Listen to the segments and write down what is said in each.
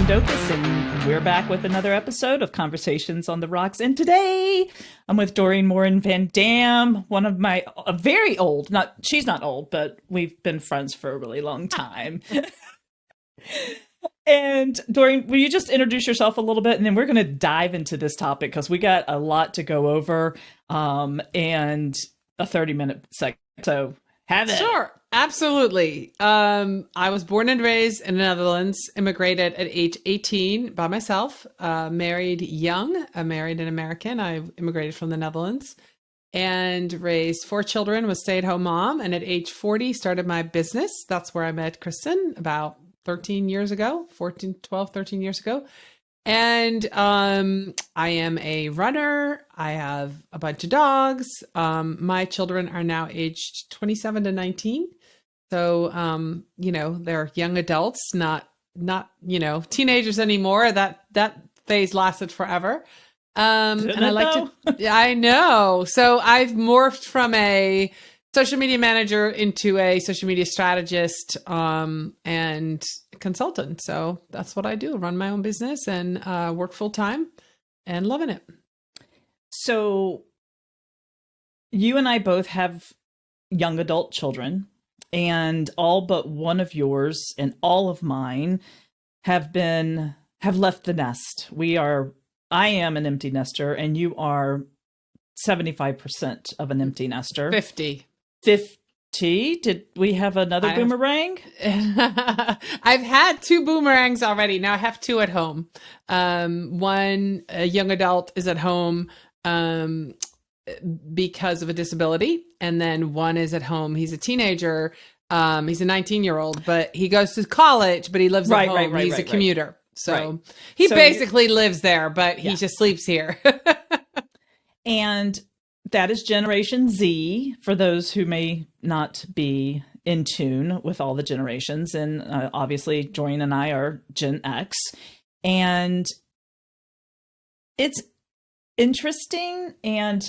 Docus, and we're back with another episode of Conversations on the Rocks. And today I'm with Doreen Morin Van Dam, one of my very old, she's not old, but we've been friends for a really long time. And Doreen, will you just introduce yourself a little bit, and then we're going to dive into this topic because we got a lot to go over, and a 30-minute segment. So have it. Sure, absolutely. I was born and raised in the Netherlands, immigrated at age 18 by myself, married young. I married an American. I immigrated from the Netherlands and raised 4 children, was a stay-at-home mom. And at age 40, started my business. That's where I met Kristen about 13 years ago, 13 years ago. And I am a runner. I have a bunch of dogs. My children are now aged 27 to 19. So, they're young adults, not teenagers anymore. That phase lasted forever. And I like to, I know. So I've morphed from a social media manager into a social media strategist, and consultant. So that's what I do. Run my own business and work full time and loving it. So you and I both have young adult children, and all but one of yours and all of mine have left the nest. I am an empty nester, and you are 75% of an empty nester. 50. Did we have another boomerang? I've had 2 boomerangs already. Now I have 2 at home. One, a young adult, is at home because of a disability. And then one is at home. He's a teenager. He's a 19-year-old, but he goes to college, but he lives at home. He's a commuter. So he basically lives there, but he just sleeps here. And that is Generation Z, for those who may not be in tune with all the generations. And obviously, Doreen and I are Gen X. And it's interesting and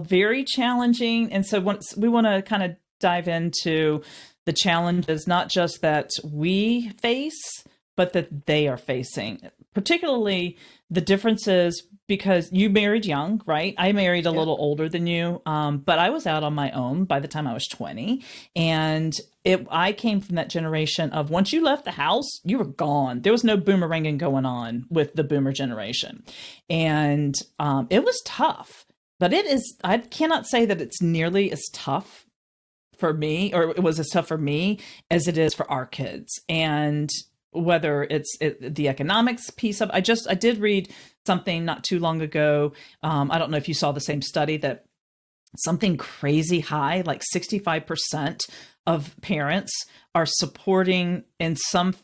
very challenging. And so we want to kind of dive into the challenges, not just that we face, but that they are facing, particularly the differences, because you married young, right? I married a little older than you, but I was out on my own by the time I was 20. And I came from that generation of, once you left the house, you were gone. There was no boomeranging going on with the boomer generation. And it was tough, but I cannot say that it's nearly as tough for me, or it was as tough for me as it is for our kids. And whether it's the economics piece of, I did read something not too long ago. I don't know if you saw the same study, that something crazy high, like 65% of parents are supporting in some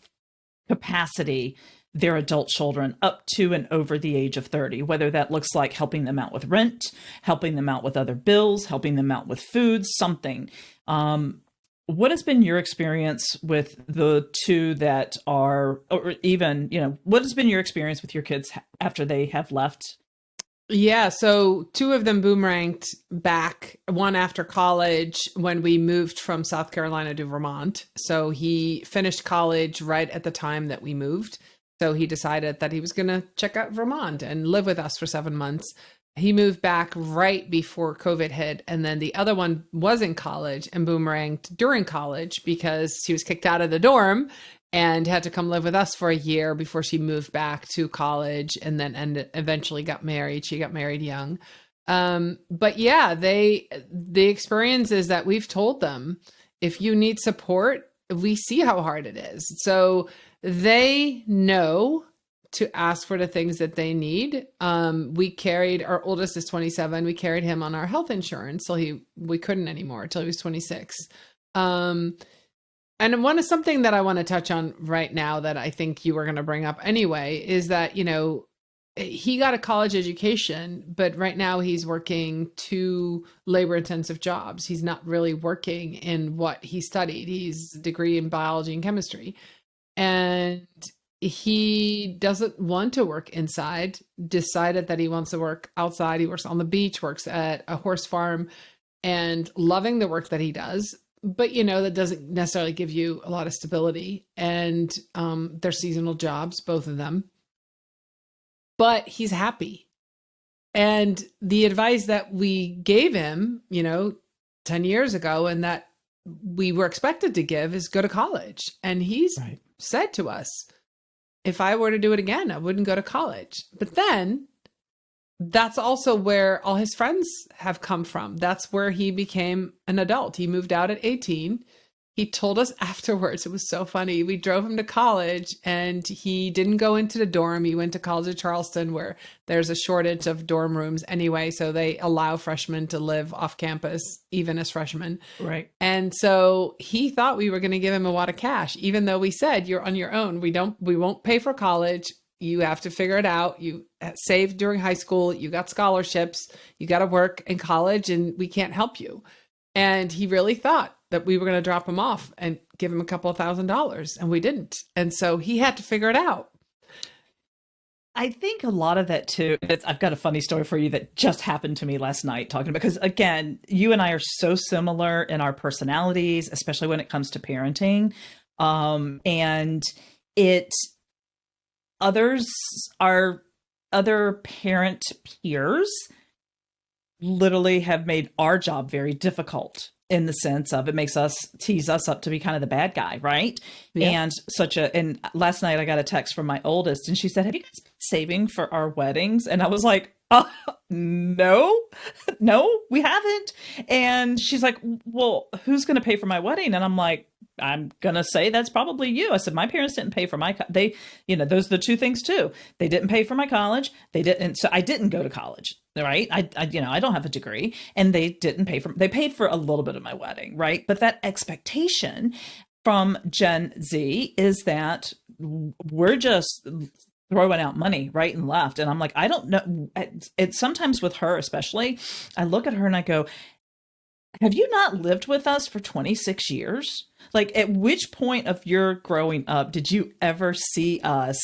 capacity their adult children up to and over the age of 30, whether that looks like helping them out with rent, helping them out with other bills, helping them out with food, something. What has been your experience with the 2 that are, or even, what has been your experience with your kids after they have left? Yeah, so 2 of them boomeranged back, one after college when we moved from South Carolina to Vermont. So he finished college right at the time that we moved. So he decided that he was going to check out Vermont and live with us for 7 months. He moved back right before COVID hit. And then the other one was in college and boomeranged during college because she was kicked out of the dorm and had to come live with us for a year before she moved back to college, and then eventually got married. She got married young. But yeah, the experience is that we've told them, if you need support, we see how hard it is. So they know to ask for the things that they need. We carried, our oldest is 27. We carried him on our health insurance till we couldn't anymore, till he was 26. And something that I want to touch on right now that I think you were going to bring up anyway, is that, he got a college education, but right now he's working 2 labor intensive jobs. He's not really working in what he studied. He's a degree in biology and chemistry. And he doesn't want to work inside, decided that he wants to work outside. He works on the beach, works at a horse farm, and loving the work that he does. But that doesn't necessarily give you a lot of stability. And they're seasonal jobs, both of them. But he's happy. And the advice that we gave him, 10 years ago, and that we were expected to give, is go to college. And he's Right. said to us, if I were to do it again, I wouldn't go to college. But then that's also where all his friends have come from. That's where he became an adult. He moved out at 18. He told us afterwards, it was so funny. We drove him to college and he didn't go into the dorm. He went to College of Charleston, where there's a shortage of dorm rooms anyway. So they allow freshmen to live off campus, even as freshmen. Right. And so he thought we were going to give him a lot of cash, even though we said, you're on your own. We won't pay for college. You have to figure it out. You saved during high school. You got scholarships. You got to work in college, and we can't help you. And he really thought that we were going to drop him off and give him a couple of $1,000s, and we didn't. And so he had to figure it out. I think a lot of that too. I've got a funny story for you that just happened to me last night talking about, because again, you and I are so similar in our personalities, especially when it comes to parenting. And other parent peers literally have made our job very difficult, in the sense of it makes us tease us up to be kind of the bad guy, right? Yeah. And last night I got a text from my oldest, and she said, have you guys been saving for our weddings? And I was like, no, we haven't. And she's like, well, who's going to pay for my wedding? And I'm like, I'm going to say that's probably you. I said, my parents didn't pay for those are the two things too. They didn't pay for my college. So I didn't go to college, right? I don't have a degree, and they paid for a little bit of my wedding, right? But that expectation from Gen Z is that we're just throwing out money right and left. And I'm like, I don't know. It's sometimes with her, especially, I look at her and I go, have you not lived with us for 26 years? Like, at which point of your growing up did you ever see us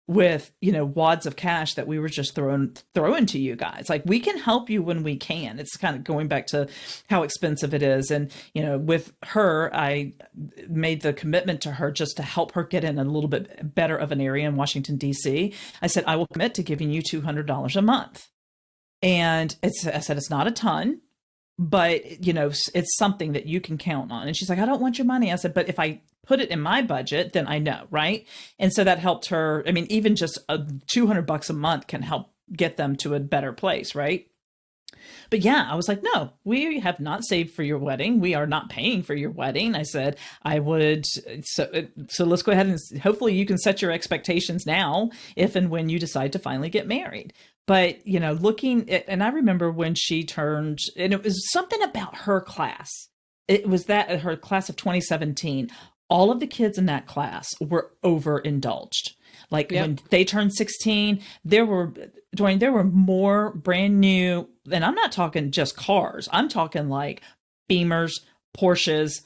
with, wads of cash that we were just throwing to you guys? Like, we can help you when we can. It's kind of going back to how expensive it is. And, with her, I made the commitment to her just to help her get in a little bit better of an area in Washington, D.C. I said, I will commit to giving you $200 a month. And I said, it's not a ton, but it's something that you can count on. And she's like, I don't want your money. I said, but if I put it in my budget, then I know. Right. And so that helped her. I mean, even just $200 a month can help get them to a better place. Right. But yeah, I was like, no, we have not saved for your wedding. We are not paying for your wedding. I said, I would. So let's go ahead and hopefully you can set your expectations now, if and when you decide to finally get married. But, looking at, and I remember when she turned, and it was something about her class. It was that her class of 2017, all of the kids in that class were overindulged. Like, yep. When they turned 16, there were more brand new, and I'm not talking just cars. I'm talking like Beamers, Porsches,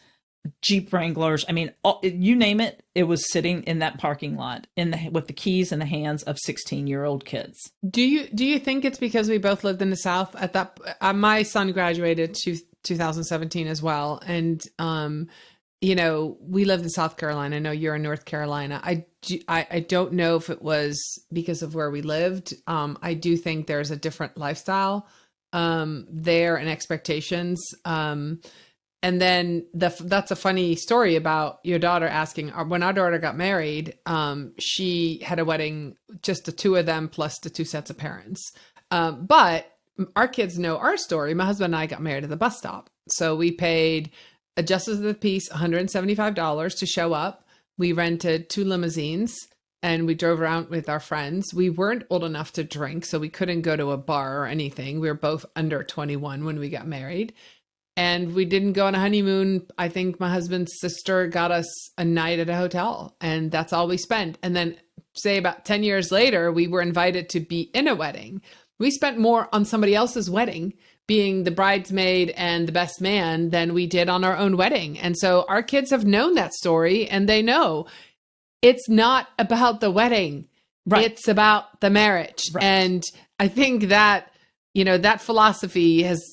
Jeep Wranglers. I mean, you name it, it was sitting in that parking lot with the keys in the hands of 16-year-old kids. Do you think it's because we both lived in the South at that? My son graduated 2017 as well, and we lived in South Carolina. I know you're in North Carolina. I don't know if it was because of where we lived. I do think there's a different lifestyle there and expectations. And then that's a funny story about your daughter asking. When our daughter got married, she had a wedding, just the two of them plus the two sets of parents. But our kids know our story. My husband and I got married at the bus stop. So we paid a justice of the peace $175 to show up. We rented 2 limousines and we drove around with our friends. We weren't old enough to drink, so we couldn't go to a bar or anything. We were both under 21 when we got married. And we didn't go on a honeymoon. I think my husband's sister got us a night at a hotel, and that's all we spent. And then say about 10 years later, we were invited to be in a wedding. We spent more on somebody else's wedding, being the bridesmaid and the best man, than we did on our own wedding. And so our kids have known that story, and they know it's not about the wedding. Right. It's about the marriage. Right. And I think that, that philosophy has,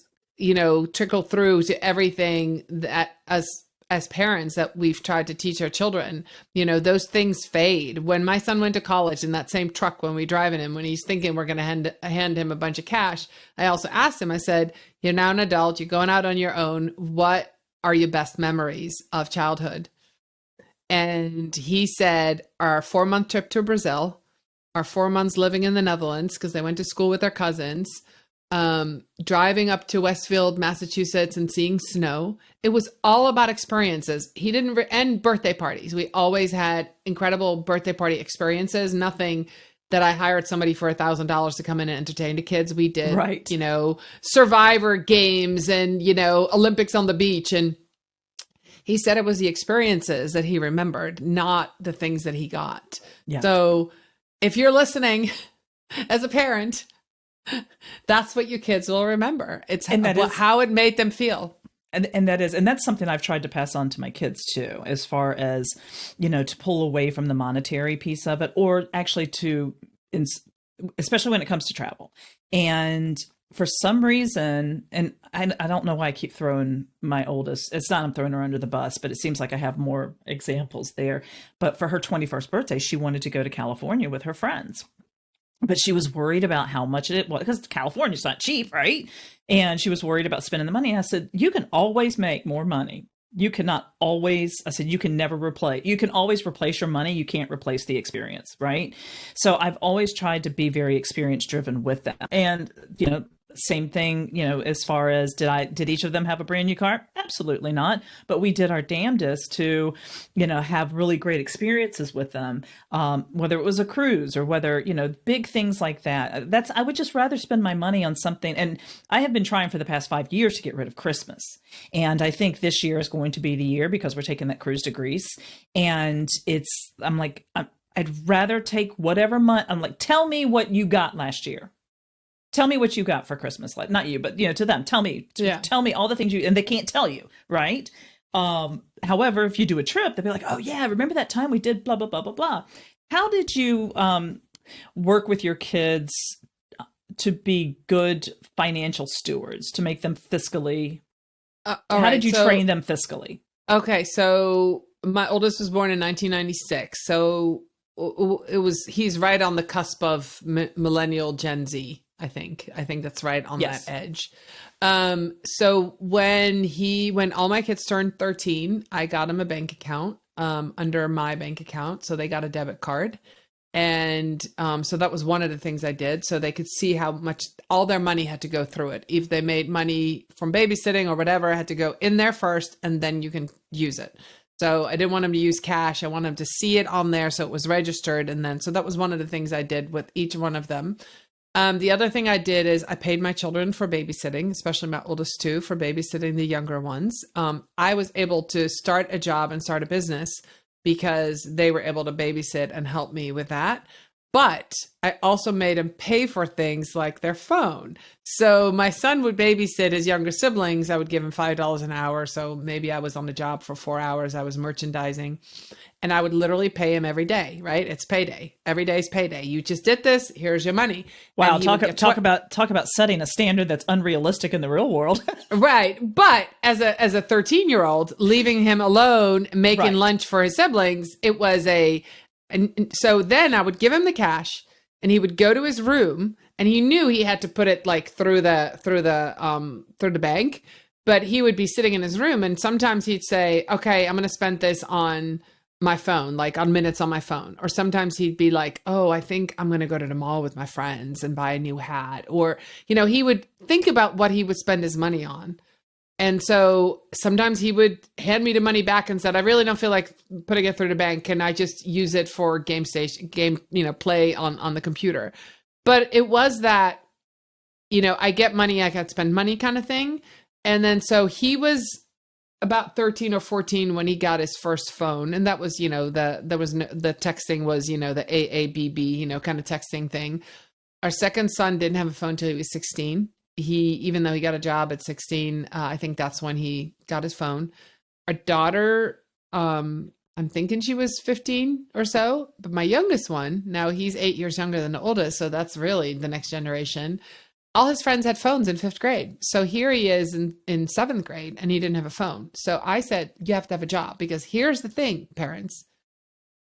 trickled through to everything that us as parents that we've tried to teach our children. Those things fade. When my son went to college in that same truck, when we driving him, when he's thinking we're going to hand him a bunch of cash, I also asked him, I said, you're now an adult, you're going out on your own. What are your best memories of childhood? And he said, our 4-month trip to Brazil, our 4 months living in the Netherlands, because they went to school with their cousins, driving up to Westfield, Massachusetts, and seeing snow. It was all about experiences. He didn't, and birthday parties. We always had incredible birthday party experiences. Nothing that I hired somebody for $1,000 to come in and entertain the kids. We did, Right. Survivor games and, Olympics on the beach. And he said it was the experiences that he remembered, not the things that he got. Yeah. So if you're listening as a parent, that's what your kids will remember. It's how it made them feel. And that's something I've tried to pass on to my kids too, as far as, to pull away from the monetary piece of it, or actually especially when it comes to travel. And for some reason, and I don't know why I keep throwing my oldest, it's not I'm throwing her under the bus, but it seems like I have more examples there. But for her 21st birthday, she wanted to go to California with her friends. But she was worried about how much it was, because California's not cheap, right? And she was worried about spending the money. I said, you can always make more money. You cannot always, I said, you can never replace, you can always replace your money. You can't replace the experience, right? So I've always tried to be very experience driven with that. And, same thing, as far as did each of them have a brand new car? Absolutely not. But we did our damnedest to, have really great experiences with them. Whether it was a cruise or whether, big things like that. I would just rather spend my money on something. And I have been trying for the past 5 years to get rid of Christmas. And I think this year is going to be the year because we're taking that cruise to Greece. And I'd rather take whatever money. I'm like, tell me what you got last year. Tell me what you got for Christmas. Like, not you, but, to them, tell me all the things and they can't tell you. Right. However, if you do a trip, they'll be like, oh yeah, remember that time we did blah, blah, blah, blah, blah. How did you, work with your kids to be good financial stewards, to make them fiscally? How did you train them fiscally? Okay. So my oldest was born in 1996. So he's right on the cusp of millennial Gen Z. I think that's right on Yes. that edge. So when all my kids turned 13, I got them a bank account, under my bank account. So they got a debit card. And, so that was one of the things I did. So they could see how much all their money had to go through it. If they made money from babysitting or whatever, it had to go in there first, and then you can use it. So I didn't want them to use cash. I wanted them to see it on there. So it was registered. And then, so that was one of the things I did with each one of them. The other thing I did is I paid my children for babysitting, especially my oldest two, for babysitting the younger ones. I was able to start a job and start a business because they were able to babysit and help me with that. But I also made them pay for things like their phone. So my son would babysit his younger siblings. I would give him $5 an hour. So maybe I was on the job for 4 hours. I was merchandising. And I would literally pay him every day, right? It's payday. Every day's payday. You just did this. Here's your money. Wow. Talk about setting a standard that's unrealistic in the real world. Right. But as a 13-year-old, leaving him alone, making Right. lunch for his siblings, it was and so then I would give him the cash and he would go to his room and he knew he had to put it like through the bank, but he would be sitting in his room and sometimes he'd say, okay, I'm going to spend this on my phone, like on minutes on my phone. Or sometimes he'd be like, oh, I think I'm going to go to the mall with my friends and buy a new hat. Or, he would think about what he would spend his money on. And so sometimes he would hand me the money back and said, I really don't feel like putting it through the bank. Can I just use it for play on the computer? But it was that, I get money, I got to spend money kind of thing. And then, so he was about 13 or 14 when he got his first phone. And that was, the texting was, the AABB, kind of texting thing. Our second son didn't have a phone till he was 16. Even though he got a job at 16, I think that's when he got his phone. Our daughter, I'm thinking she was 15 or so, but my youngest one, now he's 8 years younger than the oldest. So that's really the next generation. all his friends had phones in fifth grade. So here he is in seventh grade and he didn't have a phone. So I said, you have to have a job, because here's the thing, parents.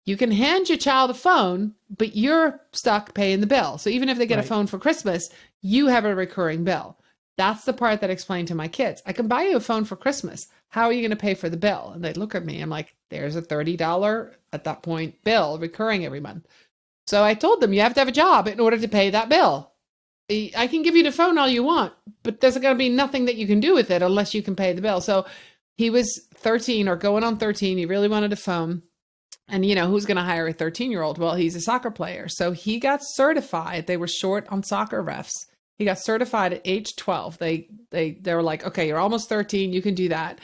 You can hand your child a phone, but you're stuck paying the bill. So even if they get a Right. phone for Christmas, you have a recurring bill. That's the part that I explained to my kids. I can buy you a phone for Christmas. How are you going to pay for the bill? And they look at me. I'm like, there's a $30 at that point bill recurring every month. So I told them, you have to have a job in order to pay that bill. I can give you the phone all you want, but there's going to be nothing that you can do with it unless you can pay the bill. So he was 13 or going on 13. He really wanted a phone. And, who's going to hire a 13-year-old? Well, he's a soccer player. So he got certified. They were short on soccer refs. He got certified at age 12. They were like, okay, you're almost 13. You can do that.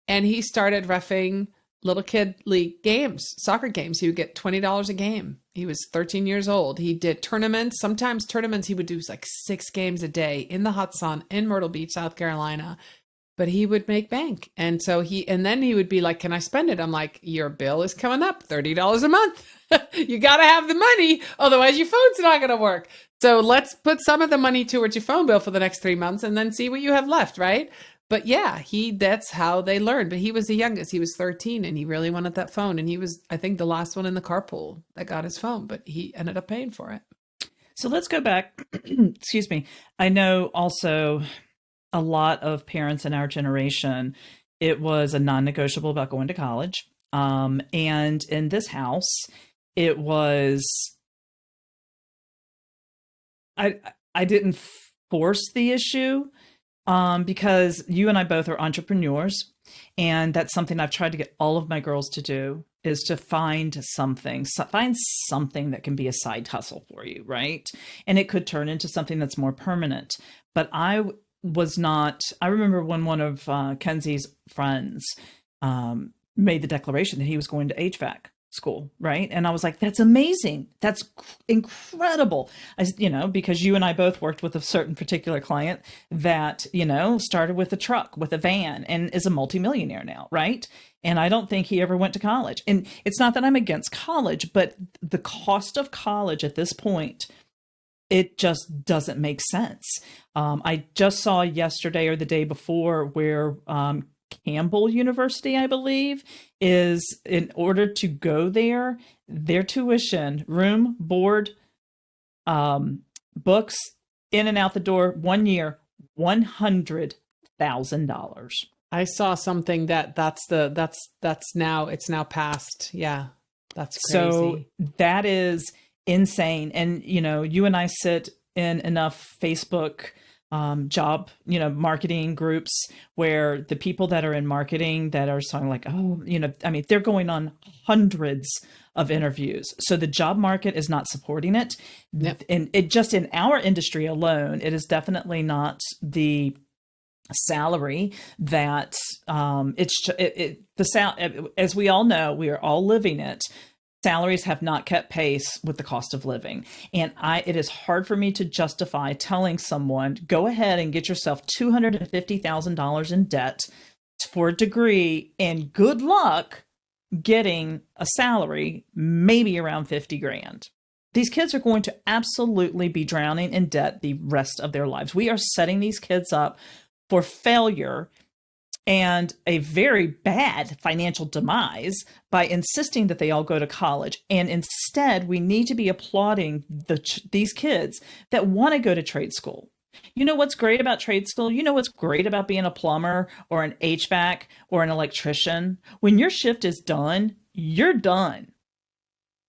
And he started reffing little kid league games, soccer games. He would get $20 a game. He was 13 years old. He did tournaments. Sometimes tournaments, he would do like 6 games a day in the hot sun in Myrtle Beach, South Carolina. But he would make bank. And so then he would be like, can I spend it? I'm like, your bill is coming up, $30 a month. You got to have the money. Otherwise your phone's not going to work. So let's put some of the money towards your phone bill for the next 3 months and then see what you have left. Right. But yeah, that's how they learned. But he was the youngest. He was 13 and he really wanted that phone. And he was, I think, the last one in the carpool that got his phone, but he ended up paying for it. So let's go back. Excuse me. I know also a lot of parents in our generation, it was a non-negotiable about going to college. And in this house, it was, I didn't force the issue because you and I both are entrepreneurs. And that's something I've tried to get all of my girls to do, is to find something that can be a side hustle for you, right? And it could turn into something that's more permanent. But I remember when one of Kenzie's friends made the declaration that he was going to HVAC school, right? And I was like, that's amazing. That's incredible. Because you and I both worked with a certain particular client that, started with a truck, with a van, and is a multimillionaire now, right? And I don't think he ever went to college. And it's not that I'm against college, but the cost of college at this point, it just doesn't make sense. I just saw yesterday or the day before where Campbell University, I believe, is, in order to go there, their tuition, room, board, books, in and out the door, 1 year, $100,000. I saw something that's now, it's now passed. Yeah, that's crazy. So that is insane. And, you and I sit in enough Facebook job, marketing groups where the people that are in marketing that are saying like, they're going on hundreds of interviews. So the job market is not supporting it. Yep. And it just, in our industry alone, it is definitely not the salary that as we all know, we are all living it. Salaries have not kept pace with the cost of living. And it is hard for me to justify telling someone, go ahead and get yourself $250,000 in debt for a degree and good luck getting a salary, maybe around 50 grand. These kids are going to absolutely be drowning in debt the rest of their lives. We are setting these kids up for failure and a very bad financial demise by insisting that they all go to college. And instead, we need to be applauding these kids that want to go to trade school. You know what's great about trade school? You know what's great about being a plumber or an HVAC or an electrician? When your shift is done, you're done.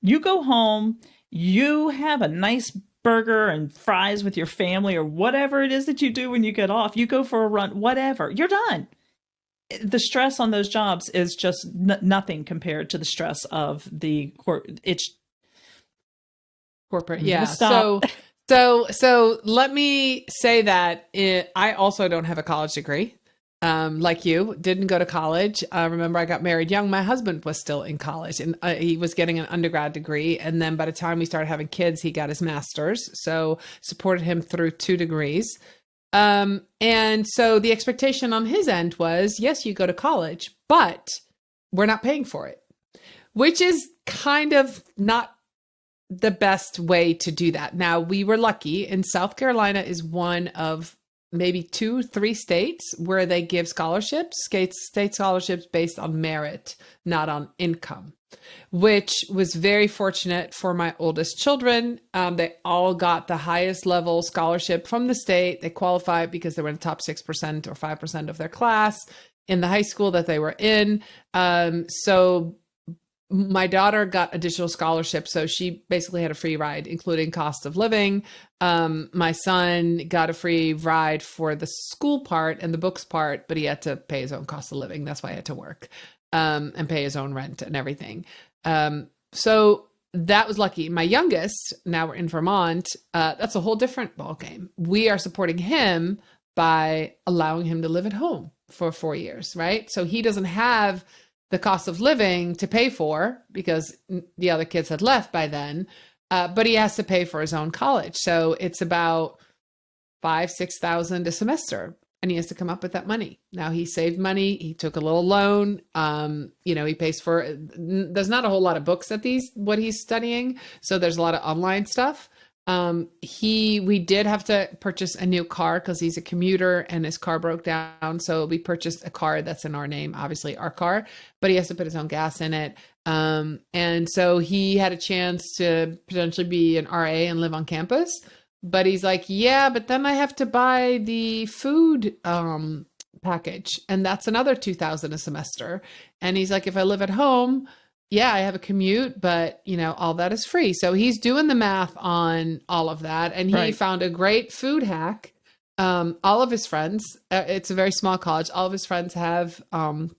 You go home, you have a nice burger and fries with your family or whatever it is that you do when you get off. You go for a run, whatever, you're done. The stress on those jobs is just nothing compared to the stress of the corporate. Yeah. So let me say that I also don't have a college degree. Like you, didn't go to college. Remember, I got married young. My husband was still in college and he was getting an undergrad degree. And then by the time we started having kids, he got his master's. So supported him through 2 degrees. And so the expectation on his end was, yes, you go to college, but we're not paying for it, which is kind of not the best way to do that. Now, we were lucky, and South Carolina is one of maybe 2, 3 states where they give scholarships, state scholarships based on merit, not on income, which was very fortunate for my oldest children. They all got the highest level scholarship from the state. They qualified because they were in the top 6% or 5% of their class in the high school that they were in. So my daughter got additional scholarships, so she basically had a free ride, including cost of living. My son got a free ride for the school part and the books part, but he had to pay his own cost of living. That's why he had to work and pay his own rent and everything. So that was lucky. My youngest, now we're in Vermont, that's a whole different ballgame. We are supporting him by allowing him to live at home for 4 years, right? So he doesn't have the cost of living to pay for because the other kids had left by then, but he has to pay for his own college. So it's about 5,000-6,000 a semester, and he has to come up with that money. Now he saved money. He took a little loan. He pays for, there's not a whole lot of books at what he's studying. So there's a lot of online stuff. We did have to purchase a new car because he's a commuter and his car broke down. So we purchased a car that's in our name, obviously our car, but he has to put his own gas in it. And so he had a chance to potentially be an RA and live on campus, but he's like, yeah, but then I have to buy the food, package, and that's another 2,000 a semester. And he's like, if I live at home, yeah, I have a commute, but all that is free. So he's doing the math on all of that. And he found a great food hack. All of his friends, it's a very small college. All of his friends have, what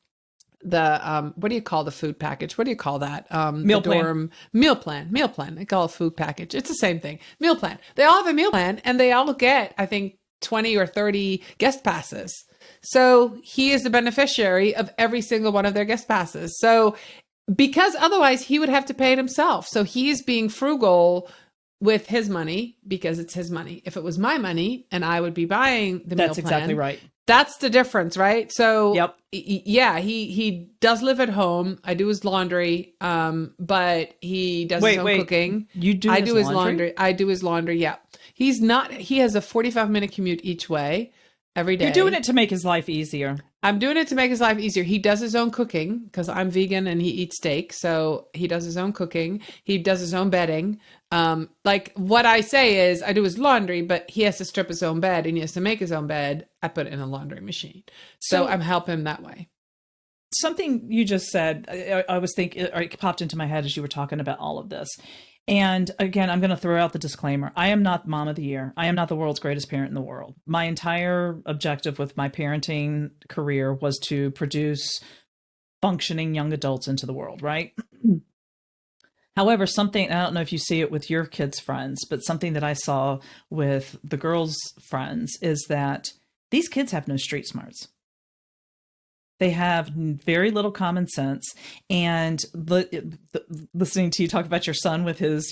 do you call the food package? What do you call that? Meal plan. Meal plan. They call it food package. It's the same thing. Meal plan. They all have a meal plan and they all get, I think, 20 or 30 guest passes. So he is the beneficiary of every single one of their guest passes. So because otherwise he would have to pay it himself. So he's being frugal with his money because it's his money. If it was my money and I would be buying the meal plan. That's exactly right. That's the difference, right? So yep. Yeah, he does live at home. I do his laundry, but he does his own cooking. You do I do his laundry. I do his laundry, yeah. He has a 45-minute commute each way every day. You're doing it to make his life easier. I'm doing it to make his life easier. He does his own cooking because I'm vegan and he eats steak. So he does his own cooking. He does his own bedding. Like what I say is I do his laundry, but he has to strip his own bed and he has to make his own bed. I put it in a laundry machine. So I'm helping him that way. Something you just said, I was thinking, or it popped into my head as you were talking about all of this. And again, I'm going to throw out the disclaimer. I am not mom of the year. I am not the world's greatest parent in the world. My entire objective with my parenting career was to produce functioning young adults into the world, right? However, something, I don't know if you see it with your kids' friends, but something that I saw with the girls' friends is that these kids have no street smarts. They have very little common sense. And listening to you talk about your son with his,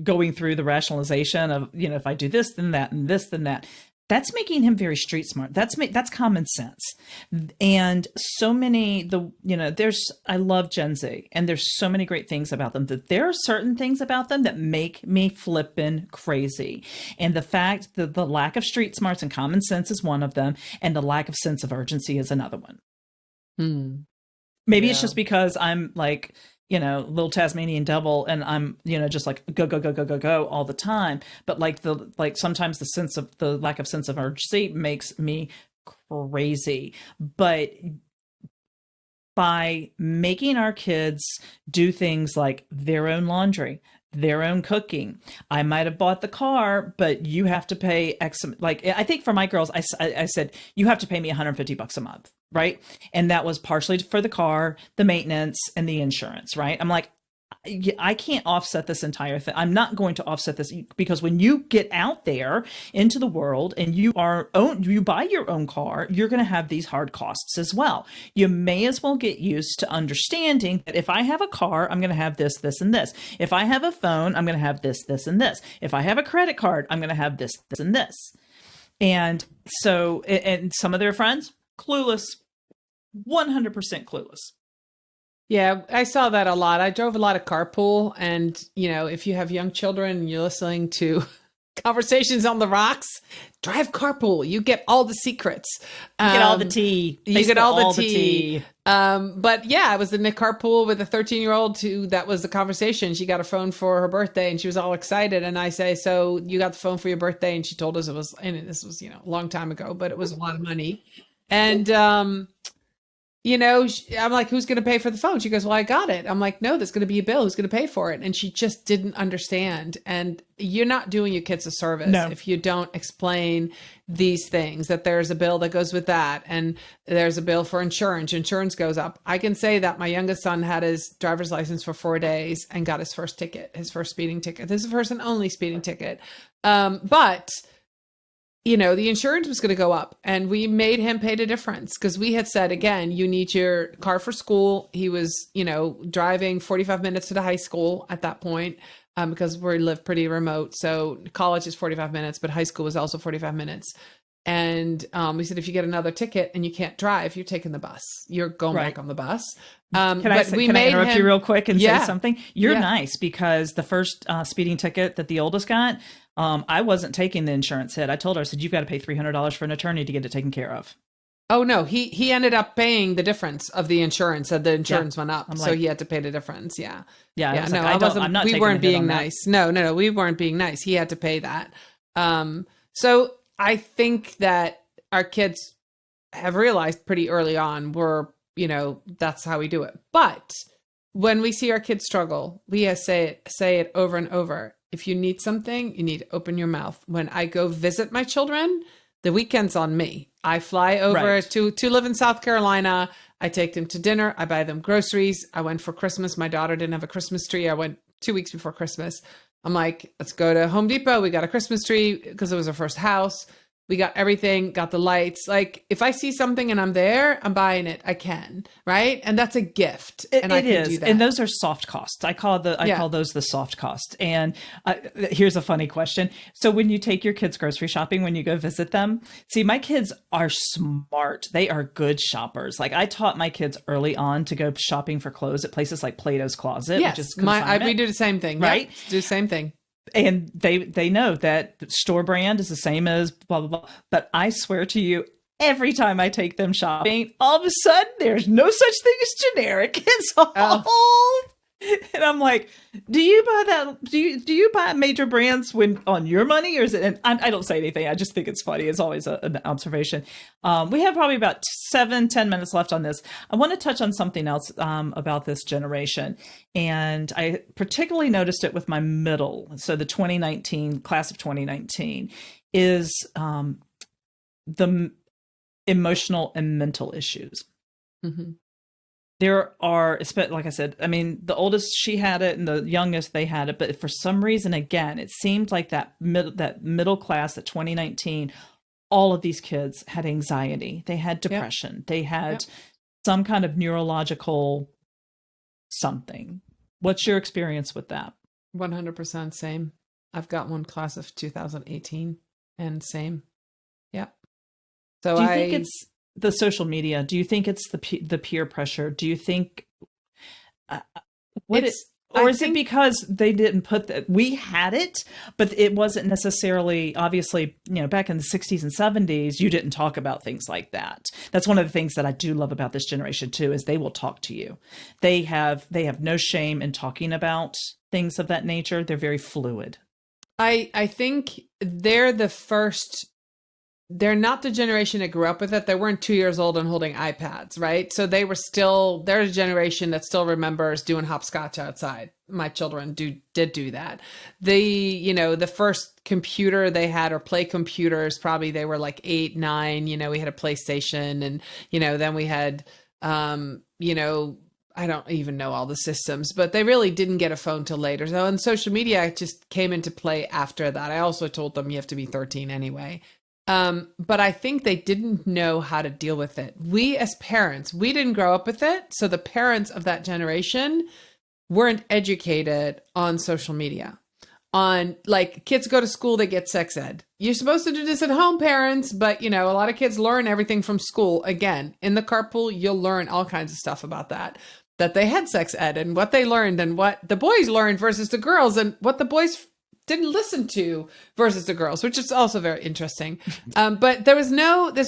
going through the rationalization of, if I do this, then that, and this, then that, that's making him very street smart. That's common sense. And so many, I love Gen Z, and there's so many great things about them, that there are certain things about them that make me flippin' crazy. And the fact that the lack of street smarts and common sense is one of them, and the lack of sense of urgency is another one. Maybe it's just because I'm like, little Tasmanian devil, and I'm, just like go, go, go, go, go, go all the time. But sometimes the lack of sense of urgency makes me crazy. But by making our kids do things like their own laundry, their own cooking, I might have bought the car, but you have to pay X. Like, I think for my girls, I said, you have to pay me $150 a month. Right. And that was partially for the car, the maintenance, and the insurance. Right. I'm like, I can't offset this entire thing. I'm not going to offset this, because when you get out there into the world and you buy your own car, you're going to have these hard costs as well. You may as well get used to understanding that if I have a car, I'm going to have this, this, and this. If I have a phone, I'm going to have this, this, and this. If I have a credit card, I'm going to have this, this, and this. And so, and some of their friends, clueless, 100% clueless. Yeah, I saw that a lot. I drove a lot of carpool, and if you have young children and you're listening to conversations on the rocks, drive carpool. You get all the secrets. You get all the tea. You They get spill all the all the tea. tea. But yeah, I was in the carpool with a 13-year-old who that was the conversation. She got a phone for her birthday and she was all excited. And I say, so you got the phone for your birthday? And she told us it was, and this was, a long time ago, but it was a lot of money. And, I'm like, who's going to pay for the phone? She goes, well, I got it. I'm like, no, there's going to be a bill. Who's going to pay for it? And she just didn't understand. And you're not doing your kids a service if you don't explain these things, that there's a bill that goes with that. And there's a bill for insurance. Insurance goes up. I can say that my youngest son had his driver's license for 4 days and got his first ticket, his first speeding ticket. This is the first and only speeding ticket. But the insurance was going to go up, and we made him pay the difference because we had said, again, you need your car for school. He was, driving 45 minutes to the high school at that point because we live pretty remote. So college is 45 minutes, but high school was also 45 minutes. And we said, if you get another ticket and you can't drive, you're taking the bus. You're going back on the bus. Can I interrupt you real quick and say something? You're nice because the first speeding ticket that the oldest got, I wasn't taking the insurance hit. I told her, I said, you've got to pay $300 for an attorney to get it taken care of. Oh, no, he ended up paying the difference of the insurance. That the insurance went up. So he had to pay the difference. Yeah. No, I wasn't. I'm not we weren't being nice. No, we weren't being nice. He had to pay that. So I think that our kids have realized pretty early on that's how we do it. But when we see our kids struggle, we say it over and over. If you need something, you need to open your mouth. When I go visit my children, the weekend's on me. I fly over to live in South Carolina. I take them to dinner. I buy them groceries. I went for Christmas. My daughter didn't have a Christmas tree. I went 2 weeks before Christmas. I'm like, let's go to Home Depot. We got a Christmas tree because it was our first house. We got everything, got the lights. Like, if I see something and I'm there, I'm buying it. I can, right? And that's a gift. And I can do that. And those are soft costs. I call those the soft costs. And here's a funny question. So when you take your kids grocery shopping, when you go visit them, see, my kids are smart. They are good shoppers. Like, I taught my kids early on to go shopping for clothes at places like Plato's Closet. Yes, which is we do the same thing. Right? Yep, do the same thing. And they know that store brand is the same as blah, blah, blah. But I swear to you, every time I take them shopping, all of a sudden, there's no such thing as generic. It's all... And I'm like, do you buy that? Do you buy major brands when on your money, or is it? And I don't say anything. I just think it's funny. It's always an observation. We have probably about 7-10 minutes left on this. I want to touch on something else about this generation, and I particularly noticed it with my middle. So the 2019 class of 2019 is the emotional and mental issues. Mm-hmm. There are, like I said, I mean, the oldest, she had it, and the youngest, they had it. But for some reason, again, it seemed like that middle class, that 2019, all of these kids had anxiety. They had depression. They had some kind of neurological something. What's your experience with that? 100% same. I've got one class of 2018 and same. Yeah. So do you think it's the social media? Do you think it's the peer pressure? Do you think is it because they didn't put that? We had it, but it wasn't necessarily, obviously, back in the 60s and 70s, you didn't talk about things like that. That's one of the things that I do love about this generation too, is they will talk to you. They have no shame in talking about things of that nature. They're very fluid. I think they're the first. They're not the generation that grew up with it. They weren't 2 years old and holding iPads, right? So they're a generation that still remembers doing hopscotch outside. My children did do that. The first computer they had, or play computers, probably they were like 8, 9, we had a PlayStation, and, then we had, I don't even know all the systems, but they really didn't get a phone till later. So, and social media just came into play after that. I also told them you have to be 13 anyway. But I think they didn't know how to deal with it. We as parents, we didn't grow up with it. So the parents of that generation weren't educated on social media. On, like, kids go to school, they get sex ed. You're supposed to do this at home, parents, but a lot of kids learn everything from school. Again, in the carpool, you'll learn all kinds of stuff about that. that they had sex ed and what they learned and what the boys learned versus the girls and what the boys didn't listen to versus the girls, which is also very interesting. But there's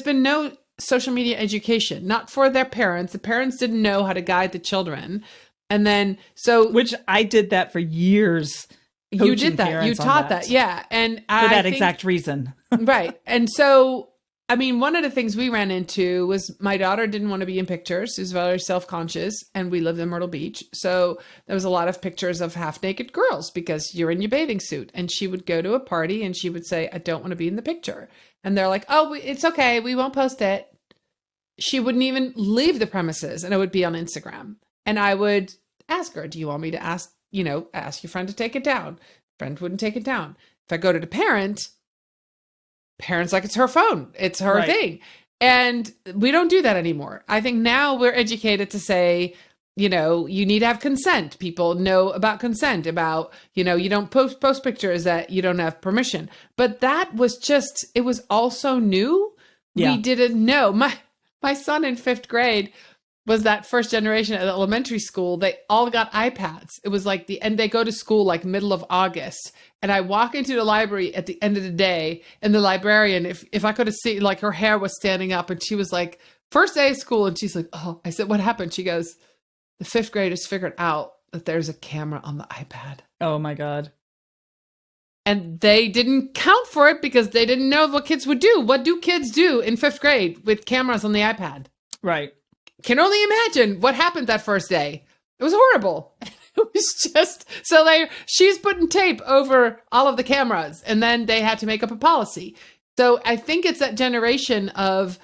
been no social media education, not for their parents. The parents didn't know how to guide the children. And then, which I did that for years. You did that. You taught that. Yeah. And for that exact reason. Right. And so, I mean, one of the things we ran into was my daughter didn't want to be in pictures. She was very self-conscious, and we lived in Myrtle Beach. So there was a lot of pictures of half-naked girls because you're in your bathing suit. And she would go to a party and she would say, I don't want to be in the picture. And they're like, oh, it's okay. We won't post it. She wouldn't even leave the premises, and it would be on Instagram. And I would ask her, do you want me to ask your friend to take it down? Friend wouldn't take it down. If I go to the parents like it's her phone. It's her thing. And we don't do that anymore. I think now we're educated to say, you need to have consent. People know about consent, about, you don't post pictures that you don't have permission. But that was it was all so new. Yeah. We didn't know. My son in 5th grade was that first generation at elementary school. They all got iPads. It was like and they go to school like middle of August. And I walk into the library at the end of the day, and the librarian, if I could have seen, like, her hair was standing up, and she was like, first day of school. And she's like, oh, I said, what happened? She goes, the 5th graders figured out that there's a camera on the iPad. Oh my God. And they didn't count for it because they didn't know what kids would do. What do kids do in 5th grade with cameras on the iPad? Right. Can only imagine what happened that first day. It was horrible. It was just, she's putting tape over all of the cameras, and then they had to make up a policy. So I think it's that generation of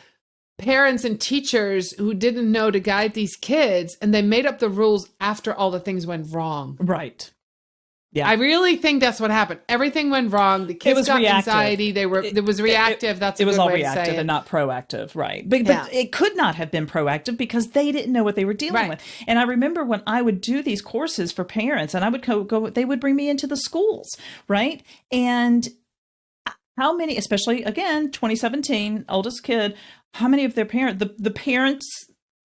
parents and teachers who didn't know to guide these kids, and they made up the rules after all the things went wrong. Right. Yeah. I really think that's what happened. Everything went wrong. The kids got reactive. Anxiety. It was reactive. That's a good way to say it. It was all reactive and not proactive. Right. But it could not have been proactive because they didn't know what they were dealing with. And I remember when I would do these courses for parents, and I would go, they would bring me into the schools. Right. And how many, especially again, 2017, oldest kid, how many of their parents, the parents,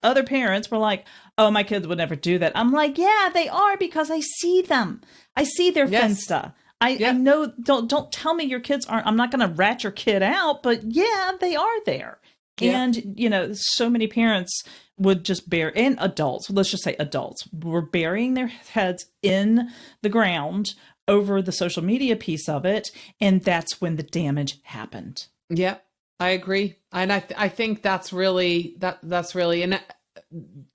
other parents were like, oh, my kids would never do that. I'm like, yeah, they are, because I see them. I see their Finsta. I know, don't tell me your kids aren't, I'm not going to rat your kid out, but yeah, they are there. Yeah. And, so many parents would just and adults, let's just say adults, were burying their heads in the ground over the social media piece of it. And that's when the damage happened. Yeah, I agree. And I think that's really, that's really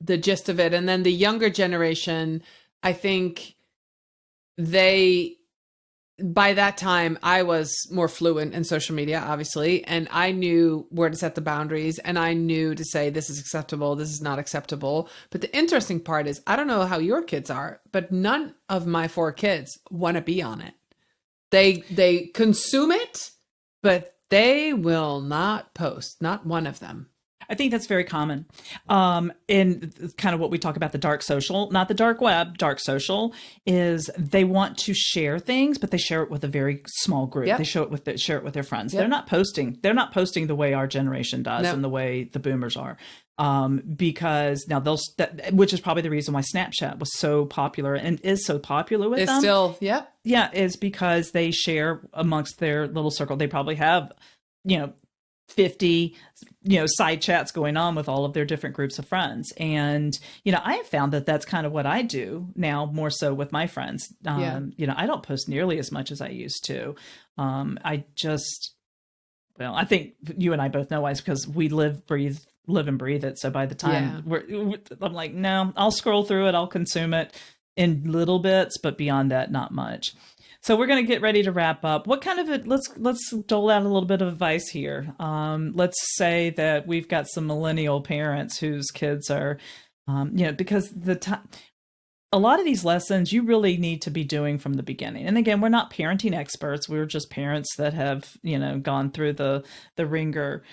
the gist of it. And then the younger generation, I think by that time, I was more fluent in social media, obviously, and I knew where to set the boundaries, and I knew to say, this is acceptable, this is not acceptable. But the interesting part is, I don't know how your kids are, but none of my 4 kids want to be on it. They consume it, but they will not post, not one of them. I think that's very common. In kind of what we talk about, the dark social, not the dark web, dark social, is they want to share things, but they share it with a very small group. Yep. They share it with their friends. Yep. They're not posting the way our generation does and the way the boomers are. Because now which is probably the reason why Snapchat was so popular and is so popular with them. It's still, yeah, is because they share amongst their little circle. They probably have, 50, side chats going on with all of their different groups of friends. And, I have found that that's kind of what I do now, more so with my friends. I don't post nearly as much as I used to. I think you and I both know why. It's because we live and breathe it. So by the time I'm like, no, I'll scroll through it. I'll consume it in little bits, but beyond that, not much. So we're going to get ready to wrap up. What kind of let's dole out a little bit of advice here. Let's say that we've got some millennial parents whose kids are, because a lot of these lessons you really need to be doing from the beginning. And again, we're not parenting experts. We're just parents that have, gone through the ringer.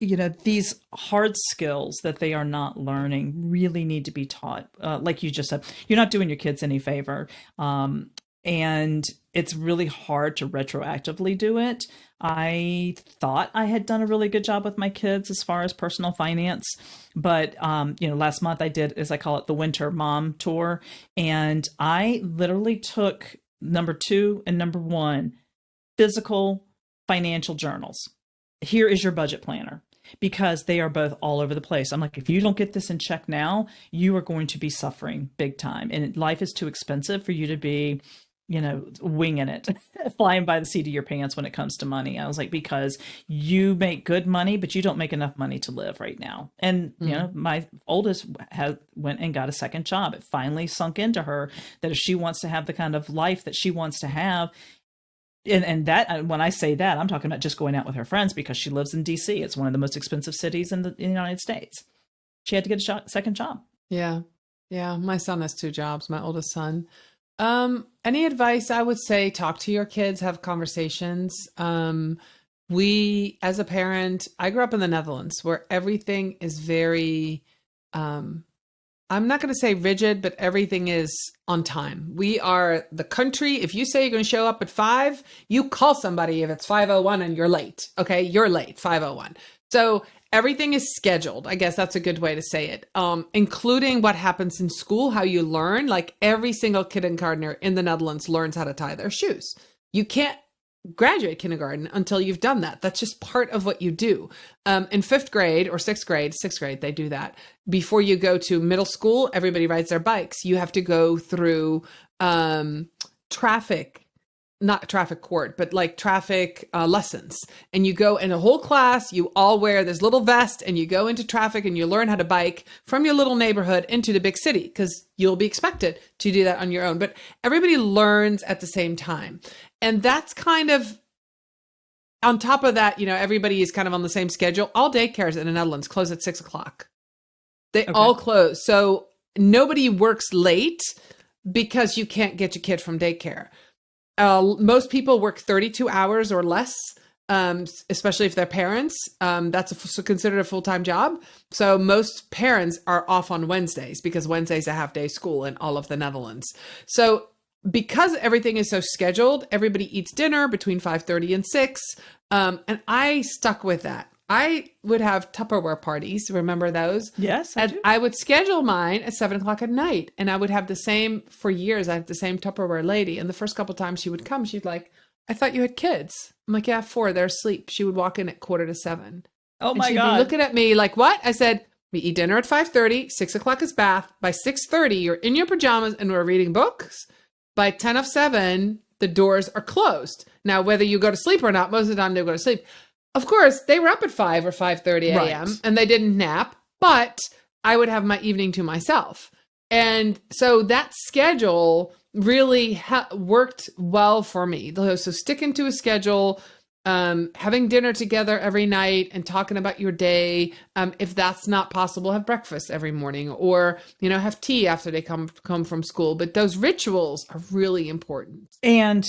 These hard skills that they are not learning really need to be taught. Like you just said, you're not doing your kids any favor. And it's really hard to retroactively do it. I thought I had done a really good job with my kids as far as personal finance, but last month I did, as I call it, the winter mom tour, and I literally took number 2 and number 1 physical financial journals. Here is your budget planner, because they are both all over the place. I'm like, if you don't get this in check now, you are going to be suffering big time. And life is too expensive for you to be, winging it, flying by the seat of your pants when it comes to money. I was like, because you make good money, but you don't make enough money to live right now. And, my oldest went and got a second job. It finally sunk into her that if she wants to have the kind of life that she wants to have, and that, when I say that, I'm talking about just going out with her friends, because she lives in DC. It's one of the most expensive cities in the United States. She had to get a second job. Yeah. Yeah. My son has 2 jobs, my oldest son. Any advice? I would say talk to your kids, have conversations. We, as a parent, I grew up in the Netherlands where everything is very, I'm not going to say rigid, but everything is on time. We are the country. If you say you're going to show up at 5, you call somebody if it's 5:01 and you're late. Okay. You're late, 5:01. So everything is scheduled. I guess that's a good way to say it. Including what happens in school, how you learn. Like every single kindergartner in the Netherlands learns how to tie their shoes. You can't graduate kindergarten until you've done that. That's just part of what you do. In 5th grade or 6th grade, they do that. Before you go to middle school, everybody rides their bikes. You have to go through not traffic court, but like traffic lessons. And you go in a whole class, you all wear this little vest and you go into traffic and you learn how to bike from your little neighborhood into the big city, because you'll be expected to do that on your own. But everybody learns at the same time. And that's kind of, on top of that, everybody is kind of on the same schedule. All daycares in the Netherlands close at 6:00. They all close. So nobody works late because you can't get your kid from daycare. Most people work 32 hours or less, especially if they're parents. That's considered a full-time job. So most parents are off on Wednesdays, because Wednesday's a half-day school in all of the Netherlands. So because everything is so scheduled, everybody eats dinner between 5:30 and 6. And I stuck with that. I would have Tupperware parties. Remember those? Yes, I do. I would schedule mine at 7:00 at night. And I would have the same for years. I had the same Tupperware lady. And the first couple times she would come, she'd like, I thought you had kids. I'm like, yeah, 4, they're asleep. She would walk in at 6:45. Oh my she'd God. be looking at me like, what? I said, we eat dinner at 5:30, 6:00 is bath. By 6:30, you're in your pajamas and we're reading books. By 7:10, the doors are closed. Now, whether you go to sleep or not, most of the time they go to sleep. Of course, they were up at 5 or 5:30 a.m. and they didn't nap, but I would have my evening to myself. And so that schedule really worked well for me. So sticking to a schedule, having dinner together every night and talking about your day. If that's not possible, have breakfast every morning, or, have tea after they come from school. But those rituals are really important. And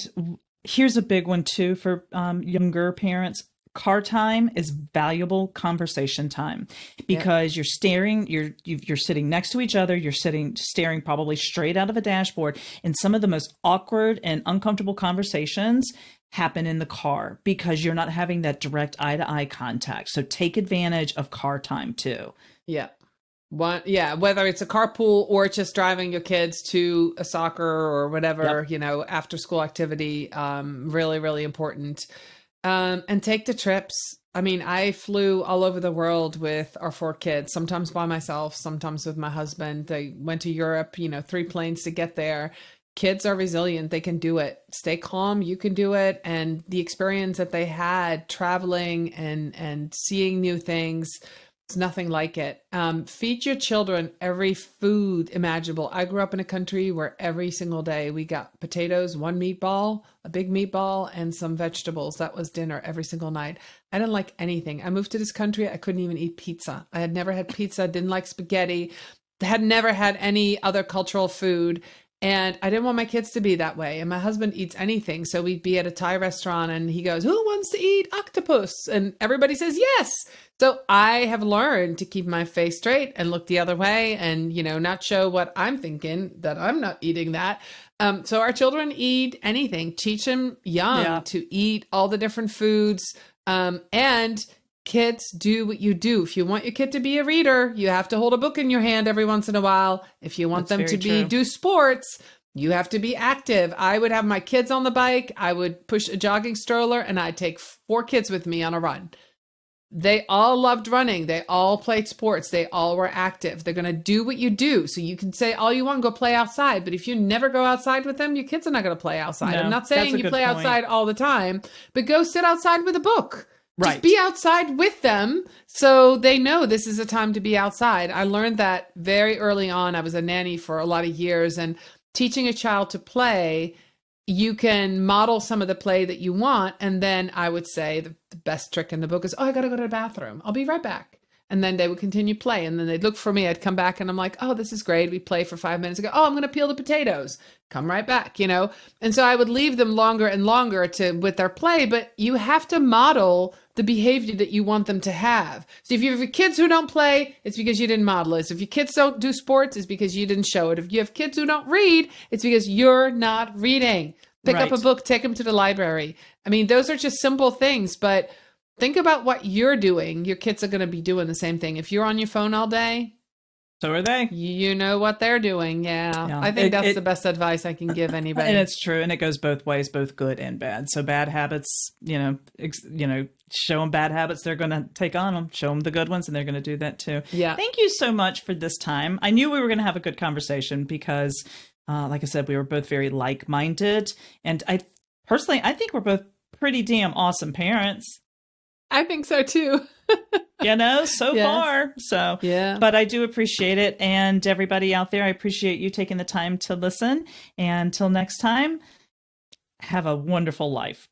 here's a big one too for younger parents. Car time is valuable conversation time, because you're sitting next to each other. You're staring probably straight out of a dashboard. And some of the most awkward and uncomfortable conversations happen in the car, because you're not having that direct eye to eye contact. So take advantage of car time too. Yeah. Whether it's a carpool or just driving your kids to a soccer or whatever, after school activity, really, really important. And take the trips. I mean, I flew all over the world with our 4 kids, sometimes by myself, sometimes with my husband. They went to Europe, 3 planes to get there. Kids are resilient. They can do it. Stay calm. You can do it. And the experience that they had traveling and seeing new things, it's nothing like it. Feed your children every food imaginable. I grew up in a country where every single day we got potatoes, 1 meatball, a big meatball, and some vegetables. That was dinner every single night. I didn't like anything. I moved to this country. I couldn't even eat pizza. I had never had pizza, didn't like spaghetti, had never had any other cultural food. And I didn't want my kids to be that way. And my husband eats anything. So we'd be at a Thai restaurant and he goes, who wants to eat octopus? And everybody says yes. So I have learned to keep my face straight and look the other way and, not show what I'm thinking, that I'm not eating that. So our children eat anything. Teach them young to eat all the different foods. And kids, do what you do. If you want your kid to be a reader, you have to hold a book in your hand every once in a while. If you want them to do sports, you have to be active. I would have my kids on the bike. I would push a jogging stroller and I'd take 4 kids with me on a run. They all loved running. They all played sports. They all were active. They're going to do what you do. So you can say all you want, go play outside. But if you never go outside with them, your kids are not going to play outside. No, I'm not saying you play outside all the time, but go sit outside with a book. Right. Just be outside with them so they know this is a time to be outside. I learned that very early on. I was a nanny for a lot of years, and teaching a child to play, you can model some of the play that you want. And then I would say the best trick in the book is, I got to go to the bathroom. I'll be right back. And then they would continue play. And then they'd look for me. I'd come back and I'm like, oh, this is great. We play for 5 minutes. I go, I'm going to peel the potatoes. Come right back, And so I would leave them longer and longer with their play. But you have to model the behavior that you want them to have. So if you have kids who don't play, it's because you didn't model it. So if your kids don't do sports, it's because you didn't show it. If you have kids who don't read, it's because you're not reading. Pick up a book, take them to the library. I mean, those are just simple things, but think about what you're doing. Your kids are going to be doing the same thing. If you're on your phone all day, so are they. You know what they're doing. Yeah. I think that's the best advice I can give anybody. And it's true. And it goes both ways, both good and bad. So bad habits, show them bad habits, they're going to take on them. Show them the good ones, and they're going to do that too. Yeah. Thank you so much for this time. I knew we were going to have a good conversation because, like I said, we were both very like-minded. And I think we're both pretty damn awesome parents. I think so too. So far. So, yeah. But I do appreciate it. And everybody out there, I appreciate you taking the time to listen. And until next time, have a wonderful life.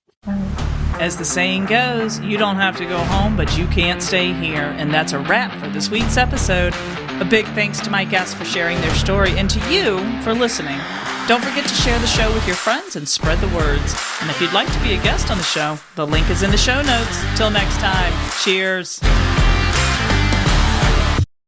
As the saying goes, you don't have to go home, but you can't stay here. And that's a wrap for this week's episode. A big thanks to my guests for sharing their story and to you for listening. Don't forget to share the show with your friends and spread the words. And if you'd like to be a guest on the show, the link is in the show notes. Till next time, cheers.